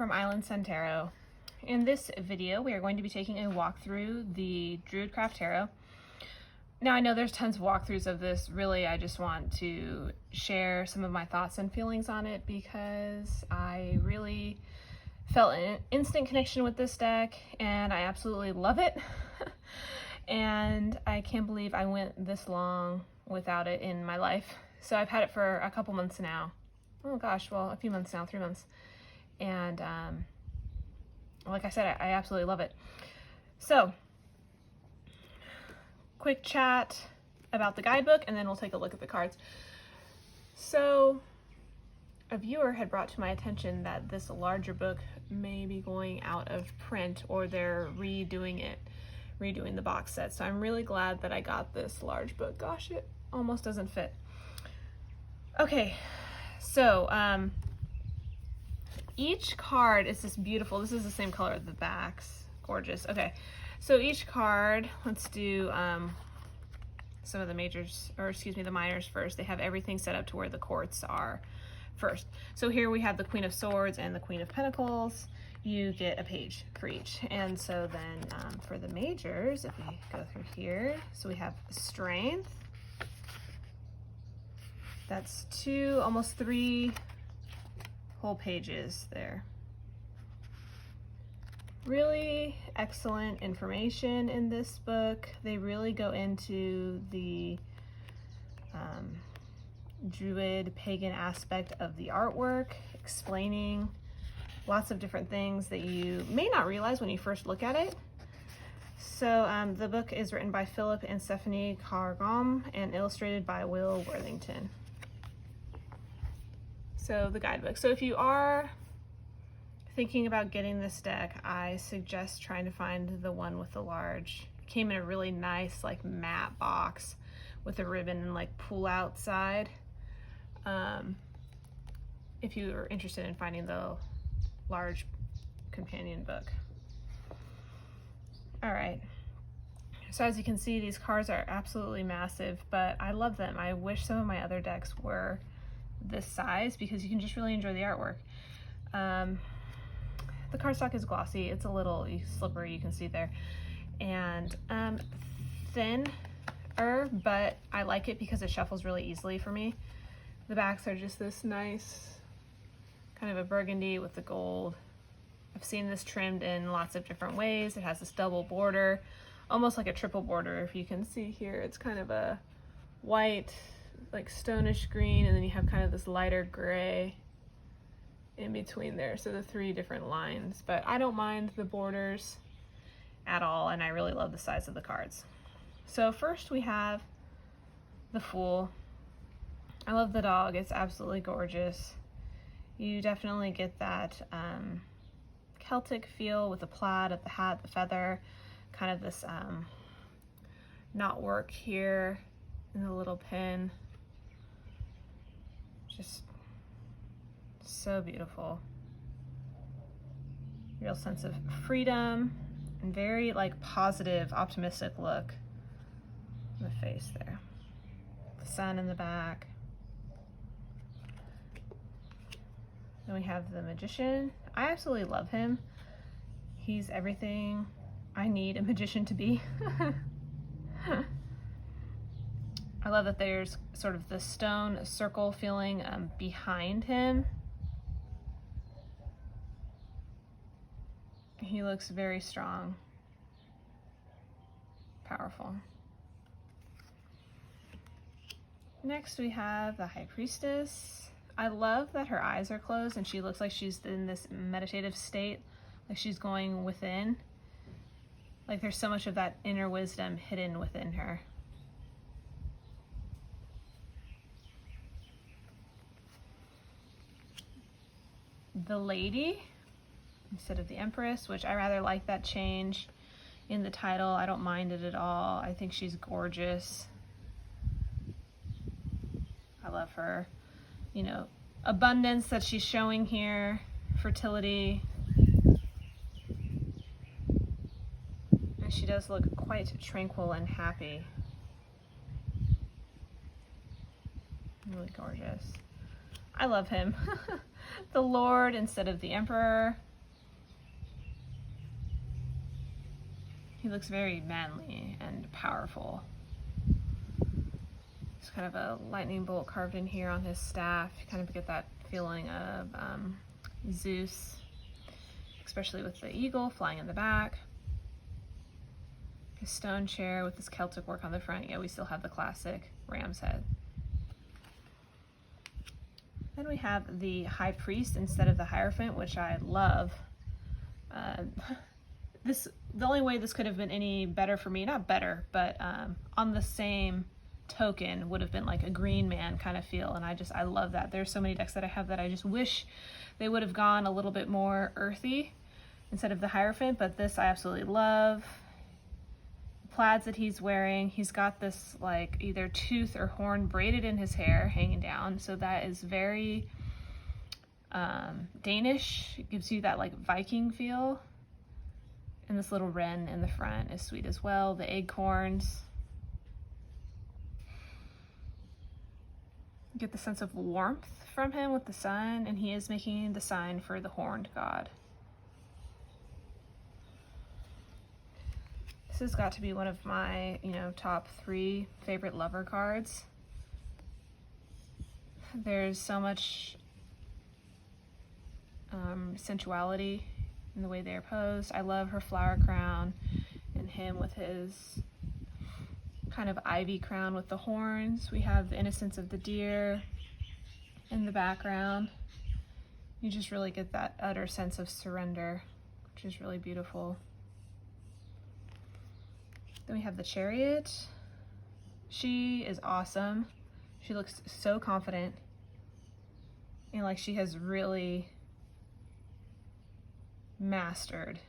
from Island Sun Tarot. In this video, we are going to be taking a walk through the DruidCraft Tarot. Now, I know there's tons of walkthroughs of this. Really, I just want to share some of my thoughts and feelings on it because I really felt an instant connection with this deck and I absolutely love it. And I can't believe I went this long without it in my life. So I've had it for a couple months now. Oh gosh, well, a few months now, 3 months. And like I said, I absolutely love it. So, quick chat about the guidebook and then we'll take a look at the cards. So, a viewer had brought to my attention that this larger book may be going out of print or they're redoing the box set. So I'm really glad that I got this large book. Gosh, it almost doesn't fit. Okay, so each card is this beautiful, this is the same color as the backs, gorgeous. Okay, so each card, let's do some of the majors, or excuse me, the minors first. They have everything set up to where the courts are first. So here we have the Queen of Swords and the Queen of Pentacles. You get a page for each. And so then for the majors, if we go through here, so we have Strength. That's 2, almost 3 whole pages there. Really excellent information in this book. They really go into the Druid pagan aspect of the artwork, explaining lots of different things that you may not realize when you first look at it. So the book is written by Philip and Stephanie Cargom and illustrated by Will Worthington. So the guidebook. So if you are thinking about getting this deck, I suggest trying to find the one with the large. It came in a really nice like matte box with a ribbon and like pull out side. If you are interested in finding the large companion book. All right. So as you can see, these cards are absolutely massive, but I love them. I wish some of my other decks were this size because you can just really enjoy the artwork. The cardstock is glossy. It's a little slippery, you can see there. And thinner, but I like it because it shuffles really easily for me. The backs are just this nice kind of a burgundy with the gold. I've seen this trimmed in lots of different ways. It has this double border, almost like a triple border. If you can see here, it's kind of a white, like stonish green, and then you have kind of this lighter gray in between there. So the 3 different lines, but I don't mind the borders at all, and I really love the size of the cards. So first we have the Fool. I love the dog, it's absolutely gorgeous. You definitely get that Celtic feel with the plaid of the hat, the feather, kind of this knot work here in the little pin. Just so beautiful. Real sense of freedom and very like positive, optimistic look in the face there. The sun in the back. Then we have the Magician. I absolutely love him. He's everything I need a magician to be. I love that there's sort of the stone circle feeling behind him. He looks very strong, powerful. Next we have the High Priestess. I love that her eyes are closed and she looks like she's in this meditative state, like she's going within. Like there's so much of that inner wisdom hidden within her. The Lady instead of the Empress, which I rather like that change in the title. I don't mind it at all. I think she's gorgeous. I love her. You know, abundance that she's showing here, fertility. And she does look quite tranquil and happy. Really gorgeous. I love him. The Lord instead of the Emperor. He looks very manly and powerful. There's kind of a lightning bolt carved in here on his staff. You kind of get that feeling of Zeus, especially with the eagle flying in the back. His stone chair with this Celtic work on the front. Yeah, we still have the classic ram's head. Then we have the high priest instead of the Hierophant, which I love. The only way this could have been any better for me, not better, but on the same token would have been like a green man kind of feel, and I love that. There's so many decks that I have that I just wish they would have gone a little bit more earthy instead of the Hierophant, but this I absolutely love. Plaids that he's wearing, he's got this like either tooth or horn braided in his hair hanging down, so that is very Danish. It gives you that like Viking feel. And this little wren in the front is sweet as well. The acorns. You get the sense of warmth from him with the sun, and he is making the sign for the horned god. This has got to be one of my, top 3 favorite lover cards. There's so much sensuality in the way they are posed. I love her flower crown and him with his kind of ivy crown with the horns. We have the innocence of the deer in the background. You just really get that utter sense of surrender, which is really beautiful. Then we have the chariot. She is awesome. She looks so confident and like she has really mastered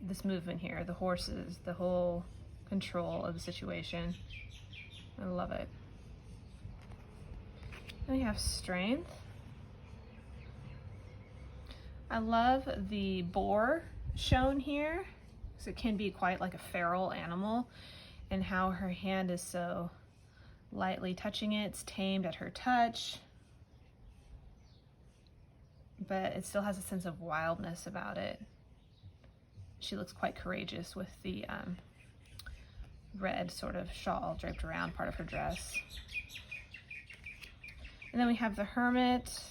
this movement here, the horses, the whole control of the situation. I love it. Then we have strength. I love the boar shown here, because it can be quite like a feral animal, and how her hand is so lightly touching it. It's tamed at her touch, but it still has a sense of wildness about it. She looks quite courageous with the red sort of shawl draped around part of her dress. And then we have the hermit.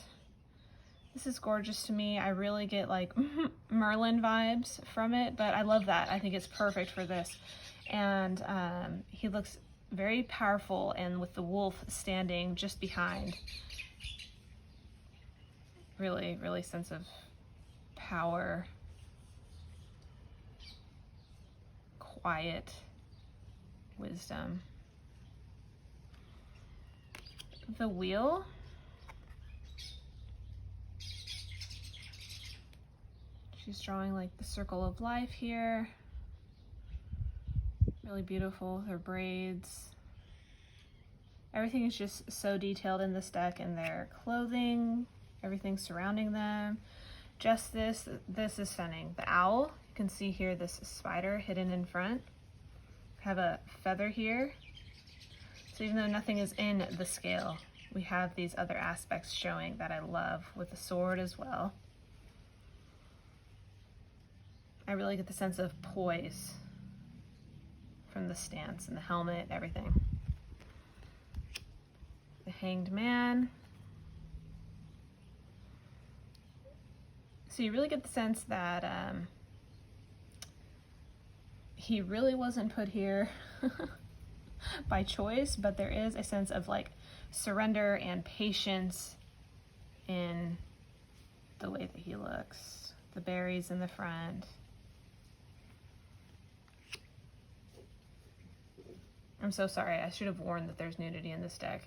This is gorgeous to me. I really get like Merlin vibes from it, but I love that. I think it's perfect for this. And he looks very powerful, and with the wolf standing just behind. Really, really sense of power, quiet wisdom. The wheel. She's drawing like the circle of life here. Really beautiful, her braids. Everything is just so detailed in this deck, and their clothing, everything surrounding them. Just this is stunning. The owl, you can see here this spider hidden in front. Have a feather here. So even though nothing is in the scale, we have these other aspects showing that I love, with the sword as well. I really get the sense of poise from the stance and the helmet, everything. The hanged man. So you really get the sense that he really wasn't put here by choice, but there is a sense of like surrender and patience in the way that he looks. The berries in the front. I'm so sorry. I should have warned that there's nudity in this deck.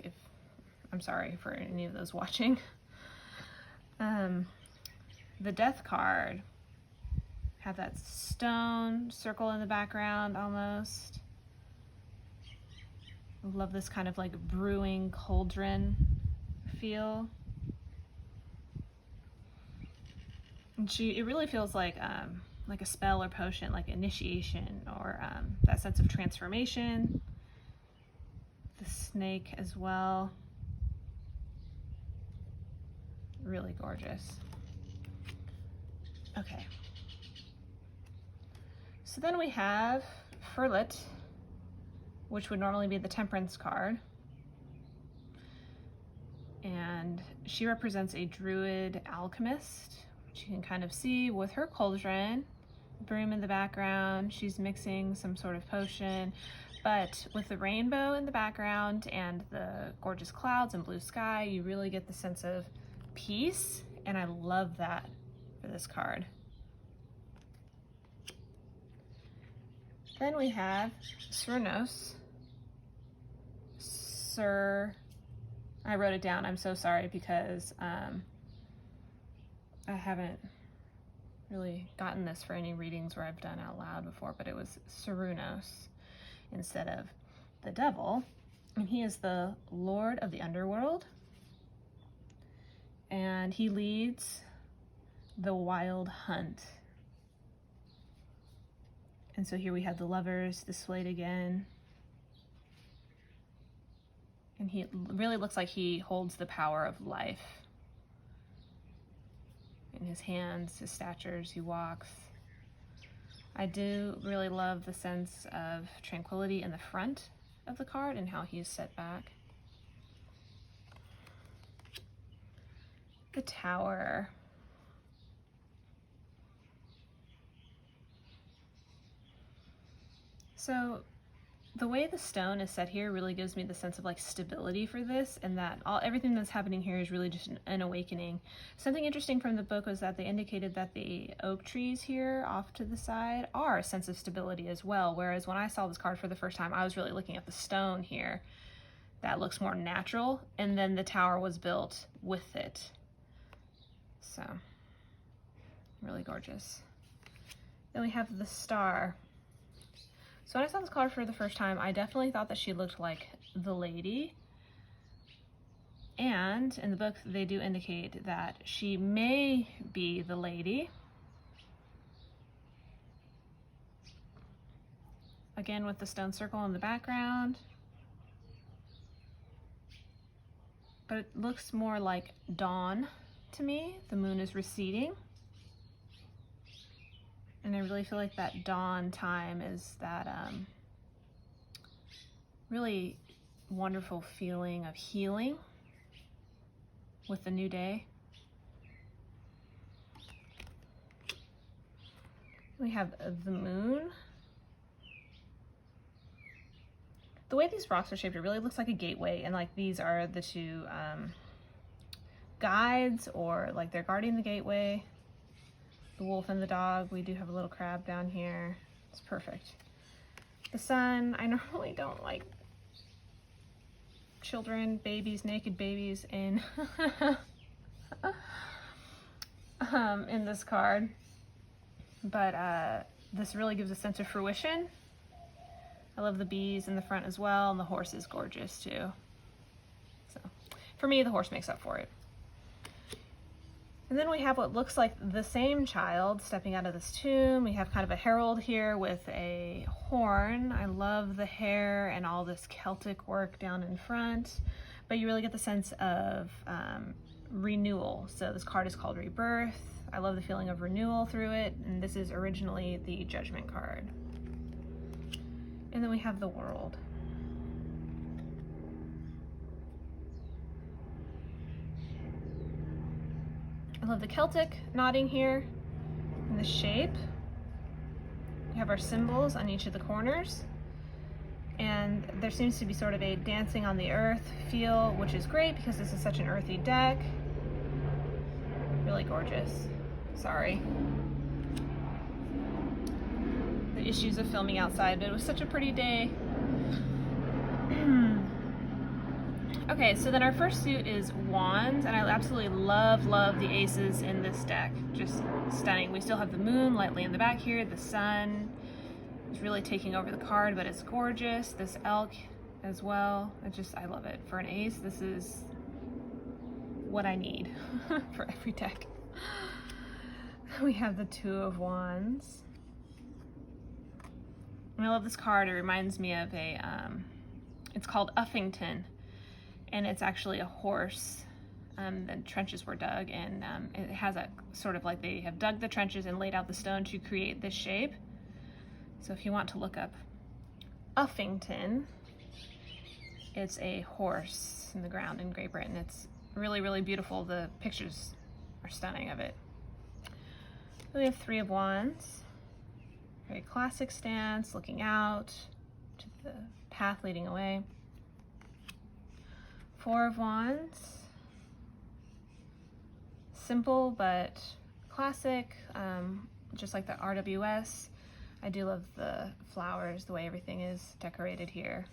I'm sorry for any of those watching. The death card. Have that stone circle in the background almost. Love this kind of like brewing cauldron feel. And it really feels like a spell or potion, like initiation, or that sense of transformation. The snake as well. Really gorgeous. Okay. So then we have Furlet, which would normally be the Temperance card. And she represents a druid alchemist, which you can kind of see with her cauldron, broom in the background. She's mixing some sort of potion, but with the rainbow in the background and the gorgeous clouds and blue sky, you really get the sense of peace, and I love that for this card. Then we have Cernunnos. I wrote it down, I'm so sorry, because I haven't really gotten this for any readings where I've done out loud before, but it was Cernunnos instead of the devil. And he is the Lord of the Underworld. And he leads the wild hunt. And so here we have the lovers displayed again. And he really looks like he holds the power of life in his hands, his stature as he walks. I do really love the sense of tranquility in the front of the card and how he is set back. The Tower. So the way the stone is set here really gives me the sense of like stability for this, and that everything that's happening here is really just an awakening. Something interesting from the book was that they indicated that the oak trees here off to the side are a sense of stability as well, whereas when I saw this card for the first time, I was really looking at the stone here. That looks more natural, and then the tower was built with it. So, really gorgeous. Then we have the Star. So when I saw this card for the first time, I definitely thought that she looked like the lady. And in the book, they do indicate that she may be the lady. Again, with the stone circle in the background. But it looks more like dawn to me. The moon is receding. And I really feel like that dawn time is that really wonderful feeling of healing with the new day. We have the moon. The way these rocks are shaped, it really looks like a gateway, and like these are the two guides, or like they're guarding the gateway. The wolf and the dog. We do have a little crab down here. It's perfect. The sun. I normally don't like children, babies, naked babies in in this card, but this really gives a sense of fruition. I love the bees in the front as well, and the horse is gorgeous too. So for me, the horse makes up for it. And then we have what looks like the same child stepping out of this tomb. We have kind of a herald here with a horn. I love the hair and all this Celtic work down in front, but you really get the sense of renewal. So this card is called Rebirth. I love the feeling of renewal through it, and this is originally the Judgment card. And then we have the World. I love the Celtic knotting here and the shape. We have our symbols on each of the corners, and there seems to be sort of a dancing on the earth feel, which is great because this is such an earthy deck. Really gorgeous. Sorry. The issues of filming outside, but it was such a pretty day. Okay, so then our first suit is Wands, and I absolutely love the aces in this deck. Just stunning. We still have the moon lightly in the back here. The sun is really taking over the card, but it's gorgeous. This elk as well. I love it. For an ace, this is what I need for every deck. We have the Two of Wands. And I love this card. It reminds me of it's called Uffington. And it's actually a horse. The trenches were dug, and it has a sort of like they have dug the trenches and laid out the stone to create this shape. So if you want to look up Uffington, it's a horse in the ground in Great Britain. It's really, really beautiful. The pictures are stunning of it. We have 3 of Wands. Very classic stance, looking out to the path leading away. 4 of Wands. Simple but classic, just like the RWS. I do love the flowers, the way everything is decorated here.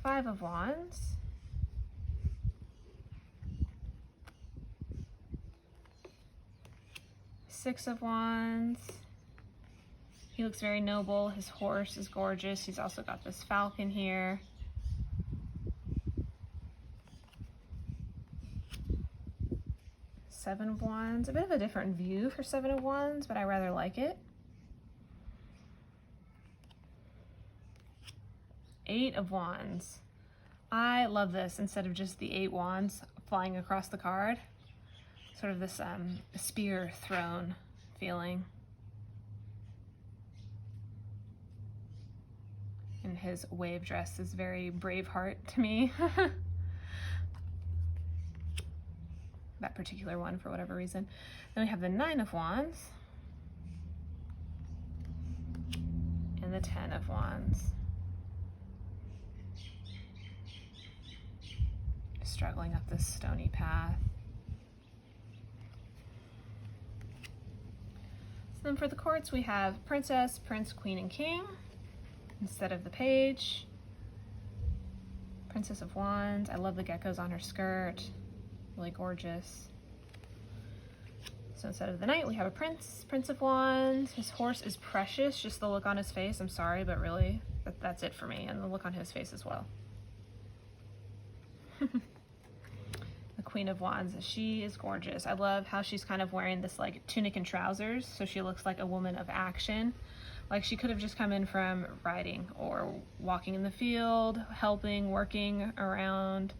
5 of Wands. 6 of Wands. He looks very noble. His horse is gorgeous. He's also got this falcon here. 7 of Wands. A bit of a different view for 7 of Wands, but I rather like it. 8 of Wands. I love this instead of just the 8 wands flying across the card. Sort of this spear throne feeling. And his wave dress is very Braveheart to me. That particular one for whatever reason. Then we have the 9 of Wands and the 10 of Wands. Struggling up this stony path. So then for the courts we have Princess, Prince, Queen, and King instead of the page. Princess of Wands. I love the geckos on her skirt. Really gorgeous. So instead of the Knight, we have a Prince, Prince of Wands. His horse is precious, just the look on his face. I'm sorry, but really, that's it for me, and the look on his face as well. The Queen of Wands, she is gorgeous. I love how she's kind of wearing this like tunic and trousers, so she looks like a woman of action. Like she could have just come in from riding or walking in the field, helping, working around.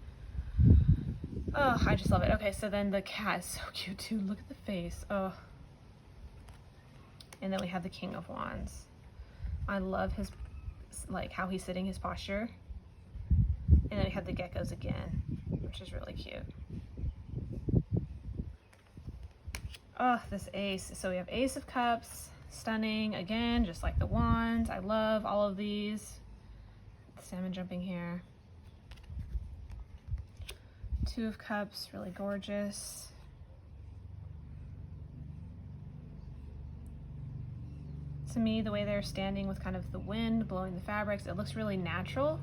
Oh, I just love it. Okay, so then the cat is so cute too. Look at the face. Oh. And then we have the King of Wands. I love his, like how he's sitting, his posture. And then we have the geckos again, which is really cute. Oh, this ace. So we have Ace of Cups, stunning again, just like the wands. I love all of these. Salmon jumping here. 2 of Cups, really gorgeous. To me, the way they're standing with kind of the wind blowing the fabrics, it looks really natural.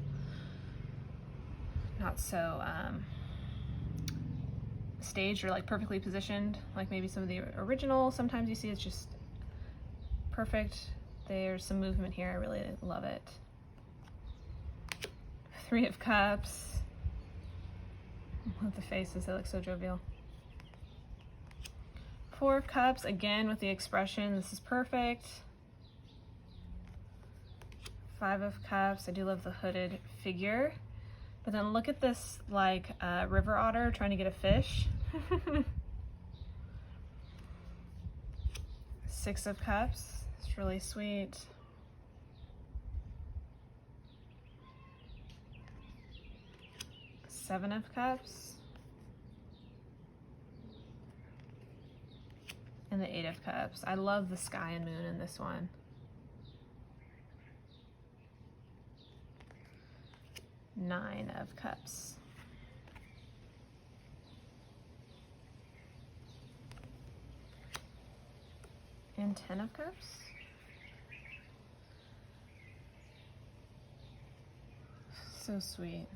Not so staged or like perfectly positioned, like maybe some of the original. Sometimes you see it's just perfect. There's some movement here. I really love it. 3 of Cups. With the faces, they look so jovial. 4 of Cups, again with the expression, this is perfect. 5 of Cups, I do love the hooded figure. But then look at this like river otter trying to get a fish. 6 of Cups, it's really sweet. 7 of Cups. And the 8 of Cups. I love the sky and moon in this one. Nine of Cups. And 10 of Cups. So sweet.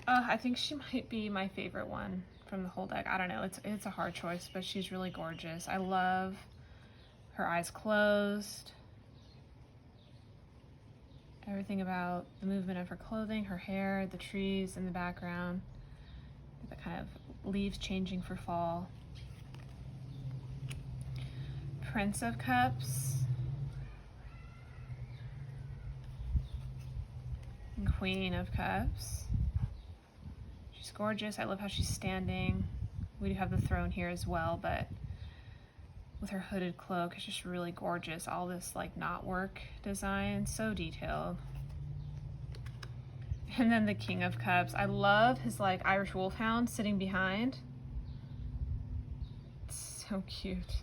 I think she might be my favorite one from the whole deck. I don't know, it's a hard choice, but she's really gorgeous. I love her eyes closed. Everything about the movement of her clothing, her hair, the trees in the background, the kind of leaves changing for fall. Prince of Cups. And Queen of Cups. She's gorgeous. I love how she's standing. We do have the throne here as well, but with her hooded cloak. It's just really gorgeous. All this like knotwork design, so detailed. And then the King of Cups. I love his like Irish wolfhound sitting behind. It's so cute.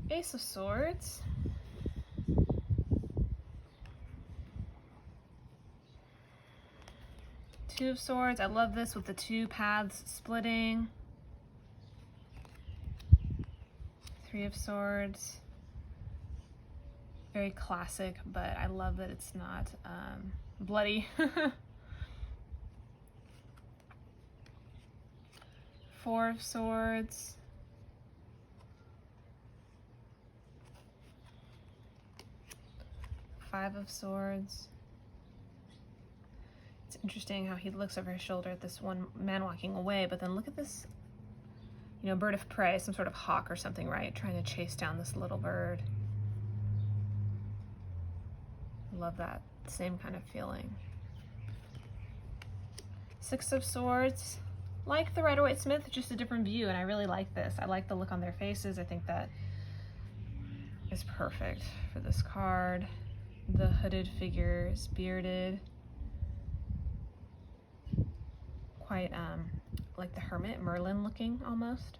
Ace of Swords. Two of Swords. I love this with the two paths splitting. Three of Swords. Very classic, but I love that it's not bloody. Four of Swords. Five of Swords. It's interesting how he looks over his shoulder at this one man walking away, but then look at this, you know, bird of prey, some sort of hawk or something, right? Trying to chase down this little bird. Love that same kind of feeling. Six of Swords. Like the Rider-Waite-Smith, just a different view, and I really like this. I like the look on their faces. I think that is perfect for this card. The hooded figure is bearded. Quite like the Hermit, Merlin looking almost.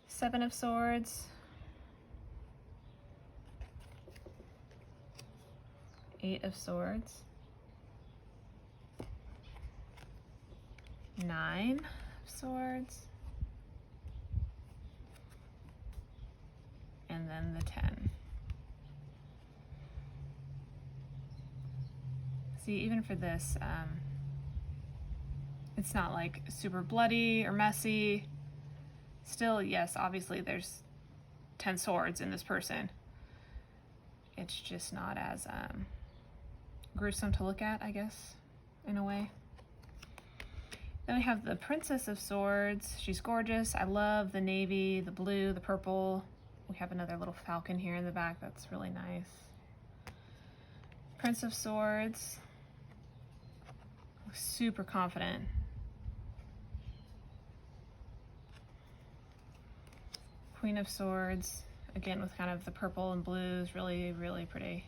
Seven of Swords. Eight of Swords. Nine of Swords. And then the 10. See, even for this, it's not like super bloody or messy. Still, yes, obviously there's 10 swords in this person. It's just not as gruesome to look at, I guess, in a way. Then we have the Princess of Swords. She's gorgeous. I love the navy, the blue, the purple. We have another little falcon here in the back. That's really nice. Prince of Swords. Looks super confident. Queen of Swords. Again, with kind of the purple and blues. Really, really pretty.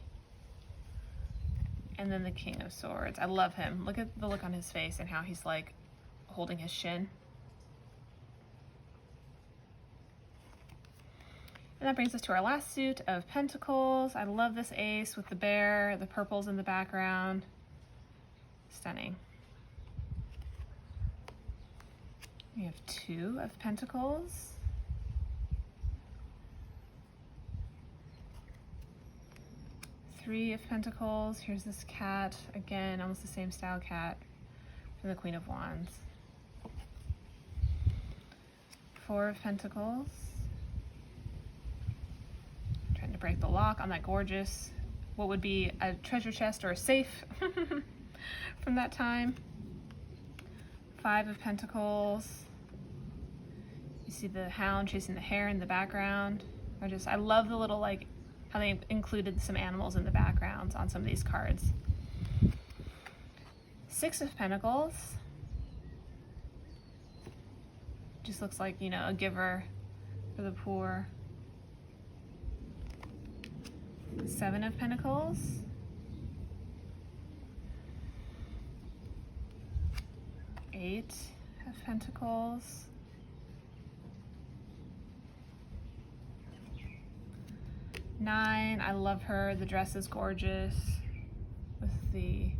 And then the King of Swords. I love him. Look at the look on his face and how he's like holding his shin. And that brings us to our last suit of Pentacles. I love this ace with the bear, the purples in the background. Stunning. We have two of Pentacles. Three of Pentacles. Here's this cat. Again, almost the same style cat from the Queen of Wands. Four of Pentacles. Trying to break the lock on that gorgeous, what would be a treasure chest or a safe from that time. Five of Pentacles. You see the hound chasing the hare in the background. I love the little like how they included some animals in the backgrounds on some of these cards. Six of Pentacles. Just looks like, you know, a giver for the poor. Seven of Pentacles. Eight of Pentacles. Nine, I love her. The dress is gorgeous with the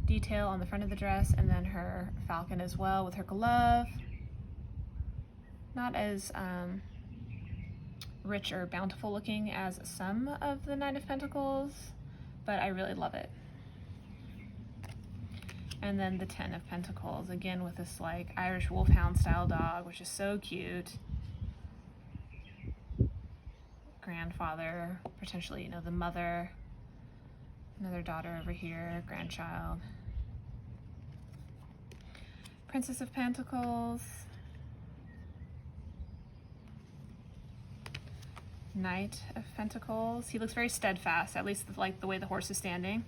detail on the front of the dress, and then her falcon as well with her glove. Not as rich or bountiful looking as some of the Nine of Pentacles, but I really love it. And then the 10 of Pentacles, again with this like Irish wolfhound style dog, which is so cute. Grandfather, potentially, you know, the mother, another daughter over here, grandchild. Princess of Pentacles. Knight of Pentacles. He looks very steadfast, at least like the way the horse is standing.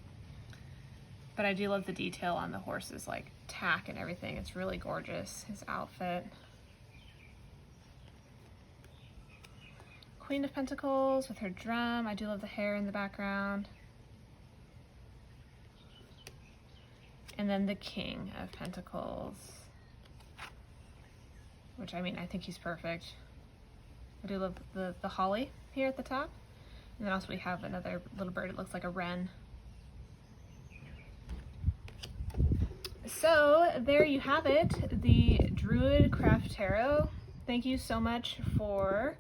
But I do love the detail on the horse's like tack and everything. It's really gorgeous, his outfit. Queen of Pentacles with her drum. I do love the hair in the background. And then the King of Pentacles, which, I mean, I think he's perfect. I do love the holly here at the top. And then also we have another little bird. It looks like a wren. So there you have it, the DruidCraft Tarot. Thank you so much for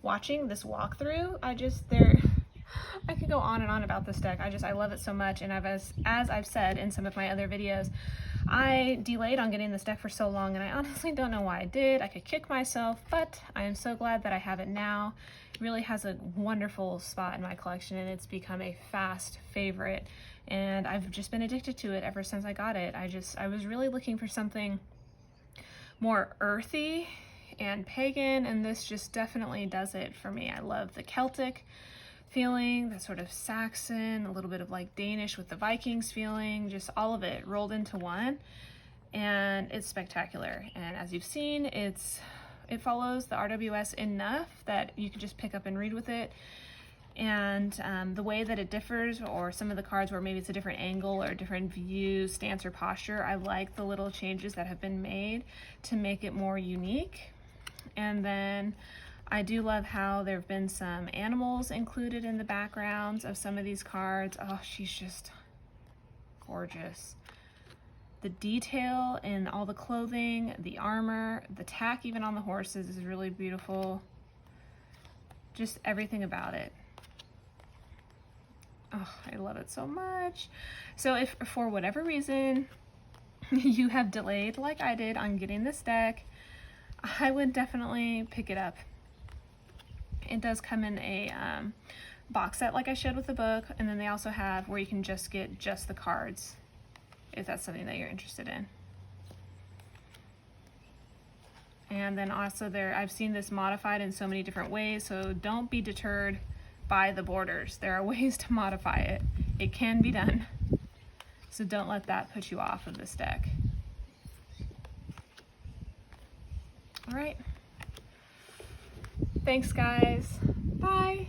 watching this walkthrough. I could go on and on about this deck. I love it so much, and as I've said in some of my other videos, I delayed on getting this deck for so long, and I honestly don't know why I did. I could kick myself, but I am so glad that I have it now. It really has a wonderful spot in my collection, and it's become a fast favorite, and I've just been addicted to it ever since I got it. I was really looking for something more earthy and pagan, and this just definitely does it for me. I love the Celtic feeling, the sort of Saxon, a little bit of like Danish with the Vikings feeling, just all of it rolled into one, and it's spectacular. And as you've seen, it follows the RWS enough that you can just pick up and read with it. And the way that it differs, or some of the cards where maybe it's a different angle or a different view, stance, or posture, I like the little changes that have been made to make it more unique. And then I do love how there have been some animals included in the backgrounds of some of these cards. Oh, she's just gorgeous. The detail in all the clothing, the armor, the tack even on the horses is really beautiful. Just everything about it. Oh, I love it so much. So if for whatever reason you have delayed like I did on getting this deck, I would definitely pick it up. It does come in a box set like I showed with the book, and then they also have where you can just get just the cards if that's something that you're interested in. And then also I've seen this modified in so many different ways, so don't be deterred by the borders. There are ways to modify it. It can be done. So don't let that put you off of this deck. All right. Thanks, guys. Bye.